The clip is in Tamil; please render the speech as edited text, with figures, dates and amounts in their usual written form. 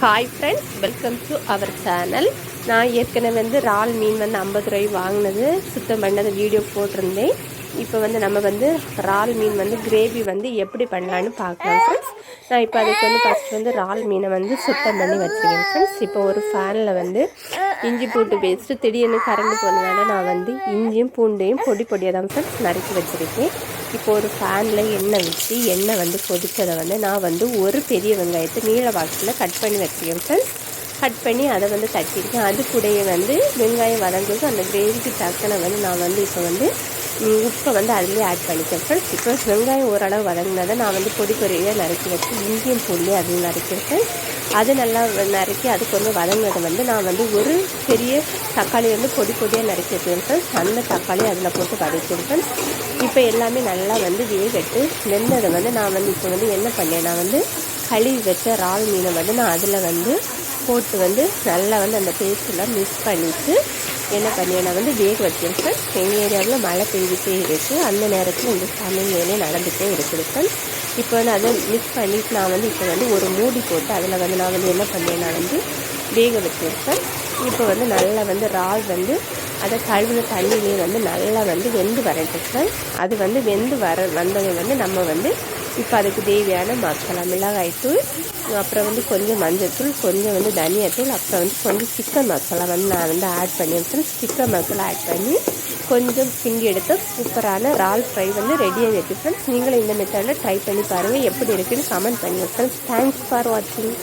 Hi friends, welcome to our channel. நான் ஏற்கனவே வந்து இறால் மீன் வந்து 50 ரூபாய் வாங்கினது சுத்தம் பண்ணது வீடியோ போட்டிருந்தேன். இப்போ வந்து நம்ம வந்து இறால் மீன் வந்து கிரேவி வந்து எப்படி பண்ணலான்னு பார்க்கலாம் ஃப்ரெண்ட்ஸ். நான் இப்போ அதுக்கு வந்து ஃபஸ்ட் வந்து இறால் மீனை வந்து சுத்தம் பண்ணி வச்சுருக்கேன் ஃப்ரெண்ட்ஸ். இப்போ ஒரு ஃபேனில் வந்து இஞ்சி பூண்டு பேஸ்ட்டு திடீர்னு கரண்ட் போனதுனால நான் வந்து இஞ்சியும் பூண்டையும் பொடியாக தான் ஃப்ரெண்ட்ஸ் நறுக்கி வச்சுருக்கேன். இப்போ ஒரு ஃபேனில் எண்ணெய் ஊற்றி எண்ணெய் வந்து கொதித்ததை வந்து நான் வந்து ஒரு பெரிய வெங்காயத்தை நீள வாக்கில் கட் பண்ணி வச்சுருக்கேன் ஃப்ரெண்ட்ஸ். கட் பண்ணி அதை வந்து தட்டியிருக்கேன். அது கூடயே வந்து வெங்காயம் வதங்குறது அந்த கிரேவிக்கு தக்கன வந்து நான் வந்து இப்போ வந்து உப்பை வந்து அதிலே ஆட் பண்ணிக்கிறேன் ஃப்ரெண்ட்ஸ். இப்போ வெங்காயம் ஓரளவு வதங்கினதை நான் வந்து பொடியாக நறுக்கி வச்சு இஞ்சியும் பூண்டு அதில் நறுக்கியிருக்கேன். அது நல்லா நறுக்கி அதுக்கு வந்து வதங்கினதை வந்து நான் வந்து ஒரு பெரிய தக்காளி வந்து பொடியாக நறுக்கி வச்சுருக்கேன் ஃப்ரெண்ட்ஸ். அந்த தக்காளி அதில் போட்டு வதக்கியிருக்கேன். இப்போ எல்லாமே நல்லா வந்து வேகட்டு வெந்ததை வந்து நான் வந்து இப்போ வந்து என்ன பண்ணேன், நான் வந்து கழுவி வச்ச இறால் மீனை வந்து நான் அதில் வந்து போட்டு வந்து நல்லா வந்து அந்த பேஸ்ட்டெல்லாம் மிக்ஸ் பண்ணிவிட்டு என்ன பண்ணேன், நான் வந்து வேக வச்சுருக்கேன். எங்கள் ஏரியாவில் மழை பெய்ஞ்சிட்டே இருக்குது. அந்த நேரத்தில் இந்த சமையல் வேலையே நடந்துகிட்டே இருக்குது. இப்போ வந்து அதை மிக்ஸ் பண்ணிவிட்டு நான் வந்து இப்போ வந்து ஒரு மூடி போட்டு அதில் வந்து நான் வந்து என்ன பண்ணேன், நான் வந்து வேக வச்சுருக்கேன். இப்போ வந்து நல்லா வந்து இறால் வந்து அதை கழுவின தண்ணியிலே வந்து நல்லா வந்து வெந்து வரட்டுருக்கேன். அது வந்து வெந்து வந்ததை வந்து நம்ம வந்து இப்போ அதுக்கு தேவையான மசாலா மிளகாய்த்தூள், அப்புறம் வந்து கொஞ்சம் மஞ்சள்தூள், கொஞ்சம் வந்து தனியாத்தூள், அப்புறம் வந்து கொஞ்சம் சிக்கன் மசாலா வந்து நான் வந்து ஆட் பண்ணியிருக்கேன். சிக்கன் மசாலா ஆட் பண்ணி கொஞ்சம் கிண்டி எடுத்து சூப்பரான இறால் ஃப்ரை வந்து ரெடியாக இருக்குது ஃப்ரெண்ட்ஸ். நீங்களும் இந்த மெத்தடில் ட்ரை பண்ணி பாருங்கள். எப்படி இருக்குன்னு கமெண்ட் பண்ணி ஃப்ரெண்ட்ஸ். தேங்க்ஸ் ஃபார் வாட்சிங்.